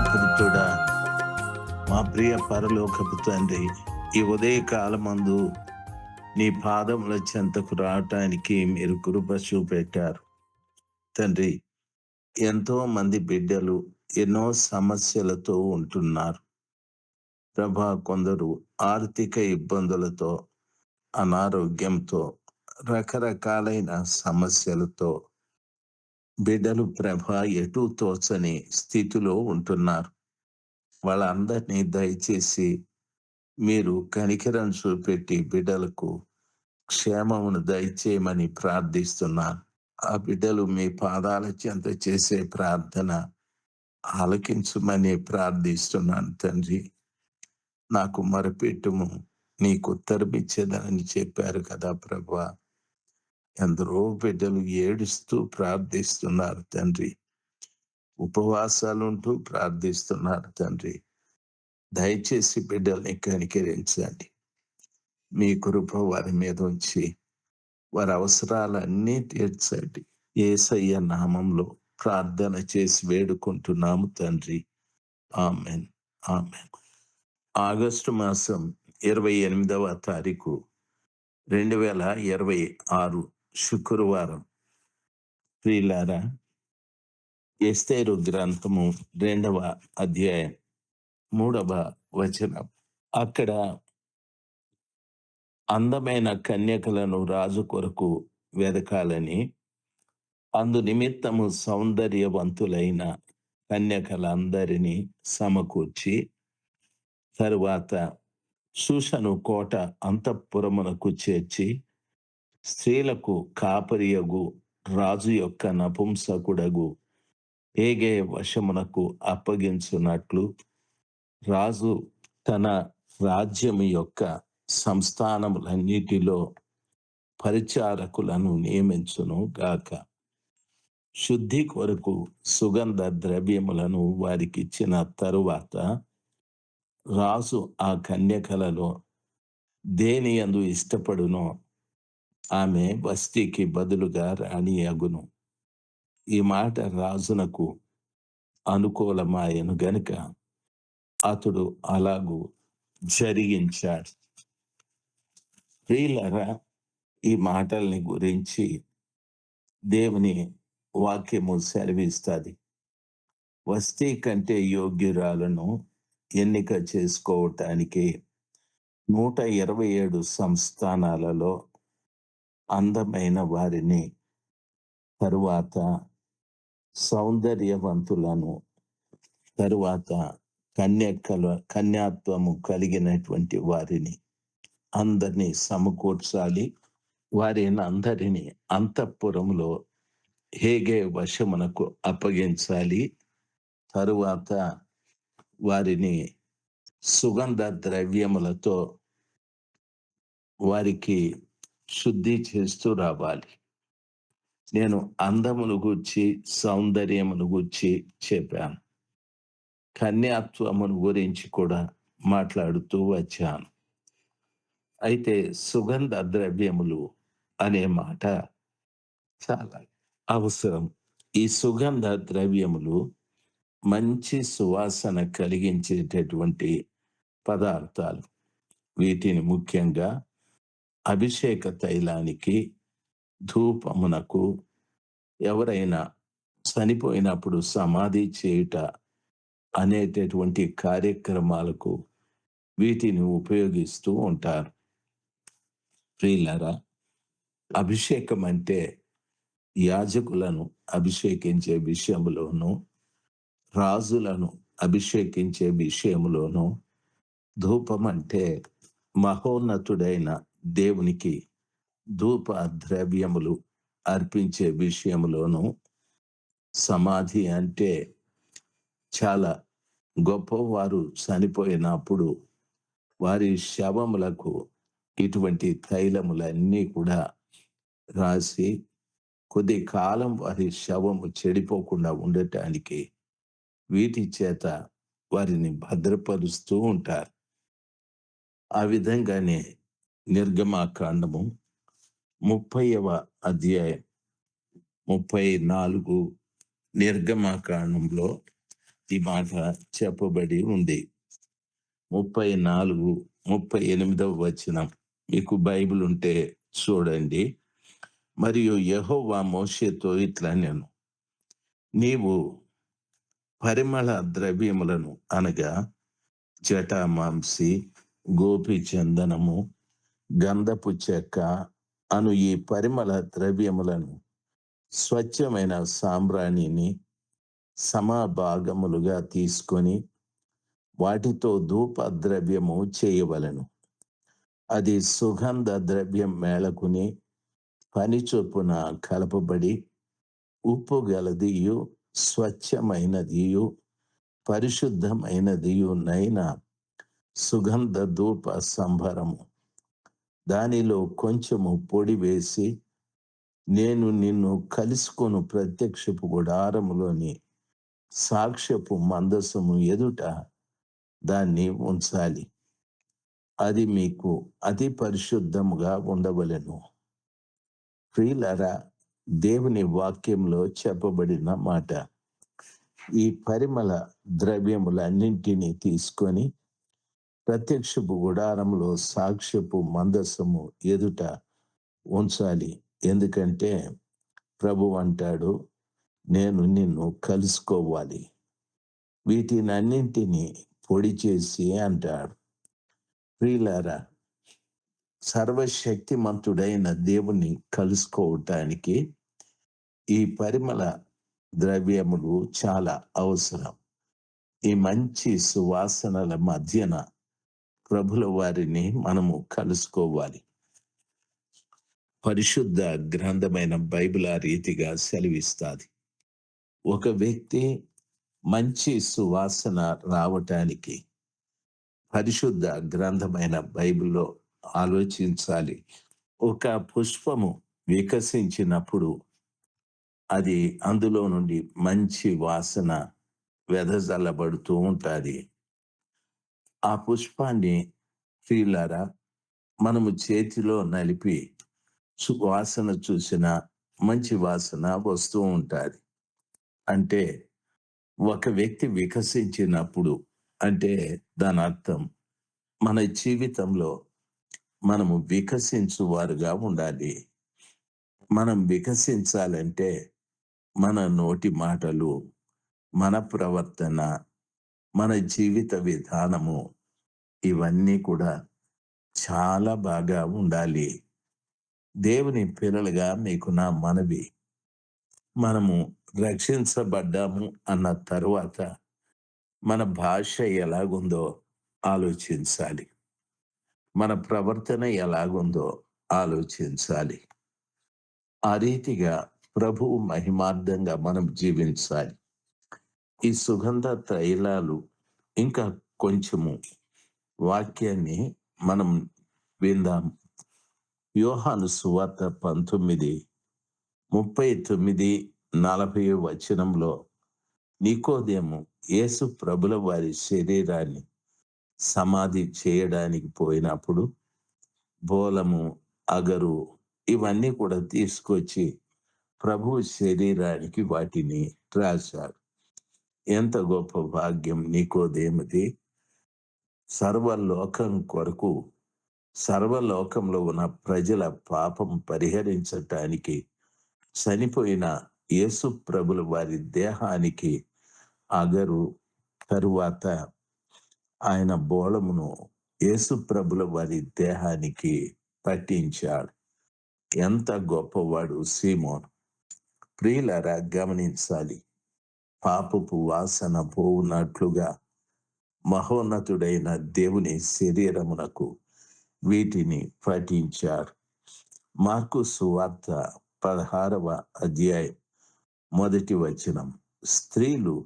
మహాపరితుడా, మా ప్రియ పరలోకపు తండ్రి, ఈ ఉదయ కాలమందు నీ పాదముల చెంతకు రావటానికి మీరు కృప చూపెట్టారు. తండ్రి, ఎంతో మంది బిడ్డలు ఎన్నో సమస్యలతో ఉంటున్నారు. ప్రభా, కొందరు ఆర్థిక ఇబ్బందులతో, అనారోగ్యంతో, రకరకాలైన సమస్యలతో బిడ్డలు ప్రభా ఎటూ తోచని స్థితిలో ఉంటున్నారు. వాళ్ళందరినీ దయచేసి మీరు కనికరం చూపెట్టి బిడ్డలకు క్షేమమును దయచేయమని ప్రార్థిస్తున్నాను. ఆ బిడ్డలు మీ పాదాల చెంత చేసే ప్రార్థన ఆలకించమని ప్రార్థిస్తున్నాను తండ్రి. నాకు మొరపెట్టుము, నీకు ఉత్తరమిచ్చేదని చెప్పారు కదా ప్రభా. ఎందరో బిడ్డలు ఏడుస్తూ ప్రార్థిస్తున్నారు తండ్రి. ఉపవాసాలుంటూ ప్రార్థిస్తున్నారు తండ్రి. దయచేసి బిడ్డల్ని కనికరించండి. మీ కృప వారి మీద ఉంచి వారి అవసరాలన్నీ తీర్చండి. యేసయ్య నామంలో ప్రార్థన చేసి వేడుకుంటున్నాము తండ్రి. Amen, amen. ఆగస్టు మాసం 28వ తారీఖు 2026 శుక్రవారం. ప్రియులారా, ఎస్తేరు గ్రంథము 2వ అధ్యాయం 3వ వచనం. అక్కడ అందమైన కన్యకలను రాజు కొరకు వెదకాలని, అందు నిమిత్తము సౌందర్యవంతులైన కన్యకలందరినీ సమకూర్చి, తరువాత షూషను కోట అంతఃపురమునకు చేర్చి, స్త్రీలకు కాపరియగు రాజు యొక్క నపుంసకుడగు హేగే వశమునకు అప్పగించున్నట్లు రాజు తన రాజ్యము యొక్క సంస్థానములన్నిటిలో పరిచారకులను నియమించును గాక. శుద్ధి కొరకు సుగంధ ద్రవ్యములను వారికిచ్చిన తరువాత రాజు ఆ కన్యకలలో దేని యందు ఇష్టపడునో ఆమె వస్తీకి బదులుగా రాణి అగును. ఈ మాట రాజునకు అనుకూలమాయను గనుక అతడు అలాగూ జరిగించాడు. ప్రియులారా, ఈ మాటల్ని గురించి దేవుని వాక్యము సెలవిస్తుంది. వస్తీ కంటే యోగ్యురాలను ఎన్నిక చేసుకోవటానికి 127 సంస్థానాలలో అందమైన వారిని, తరువాత సౌందర్యవంతులను, తరువాత కన్యాత్వము కలిగినటువంటి వారిని అందరినీ సమకూర్చాలి. వారిని అందరినీ అంతఃపురములో హేగే వశమునకు అప్పగించాలి. తరువాత వారిని సుగంధ ద్రవ్యములతో వారికి శుద్ధి చేస్తూ రావాలి. నేను అందమును గూర్చి, సౌందర్యమును గూర్చి చెప్పాను. కన్యాత్వమును గురించి కూడా మాట్లాడుతూ వచ్చాను. అయితే సుగంధ ద్రవ్యములు అనే మాట చాలా అవసరం. ఈ సుగంధ ద్రవ్యములు మంచి సువాసన కలిగించేటటువంటి పదార్థాలు. వీటిని ముఖ్యంగా అభిషేక తైలానికి, ధూపమునకు, ఎవరైనా చనిపోయినప్పుడు సమాధి చేయుట అనేటటువంటి కార్యక్రమాలకు వీటిని ఉపయోగిస్తూ ఉంటారు. ప్రియులారా, అభిషేకం అంటే యాజకులను అభిషేకించే విషయంలోనూ, రాజులను అభిషేకించే విషయంలోనూ, ధూపం అంటే మహోన్నతుడైన దేవునికి ధూప ద్రవ్యములు అర్పించే విషయంలోనూ, సమాధి అంటే చాలా గొప్పవారు చనిపోయినప్పుడు వారి శవములకు ఇటువంటి తైలములన్నీ కూడా రాసి కొద్ది కాలం వారి శవము చెడిపోకుండా ఉండటానికి వీటి చేత వారిని భద్రపరుస్తూ ఉంటారు. ఆ విధంగానే నిర్గమాకాండము 30వ అధ్యాయం 34 నిర్గమాకాండంలో ఈ మాట చెప్పబడి ఉంది. 34, 38వ వచనం. మీకు బైబిల్ ఉంటే చూడండి. మరియు యెహోవా మోషేతో ఇట్లా నేను నీవు పరిమళ ద్రవ్యములను అనగా జటామాంసి, గోపి చందనము, గంధపు చెక్క అను ఈ పరిమళ ద్రవ్యములను స్వచ్ఛమైన సాంబ్రాణిని సమభాగములుగా తీసుకొని వాటితో ధూప ద్రవ్యము చేయవలెను. అది సుగంధ ద్రవ్యం మేళకుని పని చొప్పున కలపబడి ఉప్పు గలదియు స్వచ్ఛమైనదియు పరిశుద్ధమైనదియు నైన సుగంధ ధూప సంభరము. దానిలో కొంచెము పొడి వేసి నేను నిన్ను కలుసుకొను ప్రత్యక్షపు గుడారములోని సాక్ష్యపు మందసము ఎదుట దాన్ని ఉంచాలి. అది మీకు అతి పరిశుద్ధముగా ఉండవలెను. ప్రియులారా, దేవుని వాక్యంలో చెప్పబడిన మాట. ఈ పరిమళ ద్రవ్యములన్నింటినీ తీసుకొని ప్రత్యక్షపు గుడారంలో సాక్ష్యపు మందసము ఎదుట ఉంచాలి. ఎందుకంటే ప్రభు అంటాడు, నేను నిన్ను కలుసుకోవాలి. వీటినన్నింటినీ పొడి చేసి అంటాడు. ప్రియులారా, సర్వశక్తిమంతుడైన దేవుని కలుసుకోవటానికి ఈ పరిమళ ద్రవ్యములు చాలా అవసరం. ఈ మంచి సువాసనల మధ్యన ప్రభుల వారిని మనము కలుసుకోవాలి. పరిశుద్ధ గ్రంథమైన బైబిల్ ఆ రీతిగా సెలవిస్తాది. ఒక వ్యక్తి మంచి సువాసన రావటానికి పరిశుద్ధ గ్రంథమైన బైబిల్లో ఆలోచించాలి. ఒక పుష్పము వికసించినప్పుడు అది అందులో నుండి మంచి వాసన వెదజల్లబడుతూ ఉంటుంది. ఆ పుష్పాన్ని ప్రియులారా మనము చేతిలో నలిపి వాసన చూసిన మంచి వాసన వస్తూ ఉంటుంది. అంటే ఒక వ్యక్తి వికసించినప్పుడు అంటే దాని అర్థం మన జీవితంలో మనము వికసించువారుగా ఉండాలి. మనం వికసించాలంటే మన నోటి మాటలు, మన ప్రవర్తన, మన జీవిత విధానము ఇవన్నీ కూడా చాలా బాగా ఉండాలి. దేవుని పిల్లలుగా మీకు నా మనవి, మనము రక్షించబడ్డాము అన్న తరువాత మన భాష ఎలాగుందో ఆలోచించాలి. మన ప్రవర్తన ఎలాగుందో ఆలోచించాలి. ఆ రీతిగా ప్రభువు మహిమార్థంగా మనం జీవించాలి. ఈ సుగంధ తైలాలు ఇంకా కొంచెము వాక్యాన్ని మనం విందాం. యోహాను సువార్త 19:39-40 వచనంలో నికోదేము యేసు ప్రభుల వారి శరీరాన్ని సమాధి చేయడానికి పోయినప్పుడు బోలము, అగరు ఇవన్నీ కూడా తీసుకొచ్చి ప్రభు శరీరానికి వాటిని రాశాడు. ఎంత గొప్ప భాగ్యం నికోదేముది! సర్వలోకం కొరకు, సర్వలోకంలో ఉన్న ప్రజల పాపం పరిహరించటానికి చనిపోయిన యేసు ప్రభుల వారి దేహానికి అగరు, తరువాత ఆయన బోళమును యేసు ప్రభుల వారి దేహానికి పట్టించాడు. ఎంత గొప్పవాడు సీమోను! ప్రియులారా, గమనించాలి. పాపపు వాసన పోవునట్లుగా మహోన్నతుడైన దేవుని శరీరమునకు వీటిని పఠించారు. మార్కు సువార్త 16వ అధ్యాయం 1వ వచనం. స్త్రీలు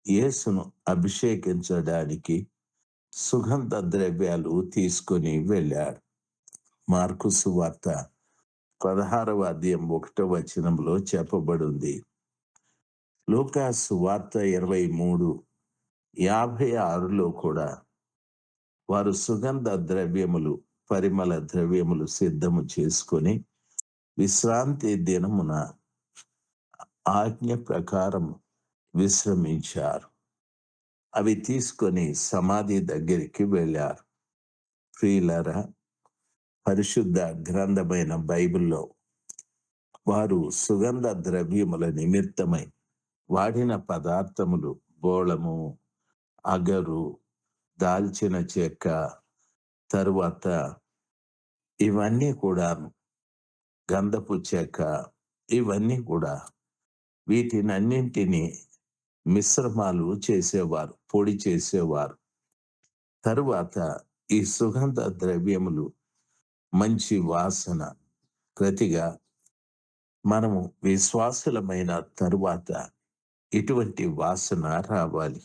యేసును అభిషేకించడానికి సుగంధ ద్రవ్యాలు తీసుకొని వెళ్ళారు. మార్కు సువార్త 16వ అధ్యాయం 1వ వచనంలో చెప్పబడింది. లూకా సువార్త 23:56లో కూడా వారు సుగంధ ద్రవ్యములు, పరిమళ ద్రవ్యములు సిద్ధము చేసుకొని విశ్రాంతి దినమున ఆజ్ఞ ప్రకారం విశ్రమించారు. అవి తీసుకొని సమాధి దగ్గరికి వెళ్ళారు. ప్రియులారా, పరిశుద్ధ గ్రంథమైన బైబిల్లో వారు సుగంధ ద్రవ్యముల నిమిత్తమై వాడిన పదార్థములు బోళము, అగరు, దాల్చిన చెక్క, తరువాత ఇవన్నీ కూడా గంధపు చెక్క, ఇవన్నీ కూడా వీటినన్నింటినీ మిశ్రమాలు చేసేవారు, పొడి చేసేవారు. తరువాత ఈ సుగంధ ద్రవ్యములు మంచి వాసన, ప్రతిగా మనము విశ్వాసులమైన తరువాత ఇటువంటి వాసన రావాలి.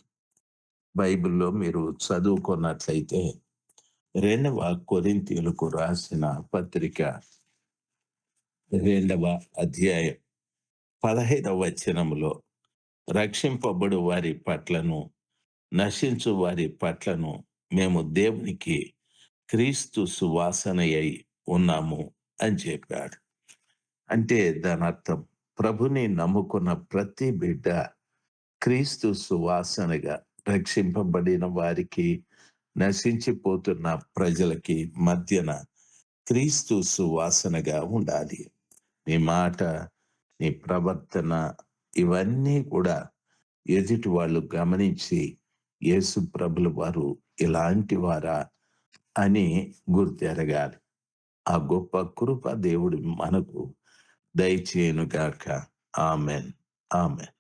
బైబిల్లో మీరు చదువుకున్నట్లయితే 2వ కొరింథీయులకు రాసిన పత్రిక 2వ అధ్యాయం 15వ వచనములో రక్షింపబడు వారి పట్లను, నశించు వారి పట్లను మేము దేవునికి క్రీస్తు సువాసనయై ఉన్నాము అని చెప్పాడు. అంటే దాని అర్థం, ప్రభుని నమ్ముకున్న ప్రతి బిడ్డ క్రీస్తు సువాసనగా రక్షింపబడిన వారికి, నశించిపోతున్న ప్రజలకి మధ్యన క్రీస్తు సువాసనగా ఉండాలి. నీ మాట, నీ ప్రవర్తన, ఇవన్నీ కూడా ఎదుటి వాళ్ళు గమనించి యేసు ప్రభుల వారు ఇలాంటి వారా అని గుర్తెరగాలి. ఆ గొప్ప కృప దేవుడు మనకు దయచేయునుగాక. ఆమెన్. ఆమెన్.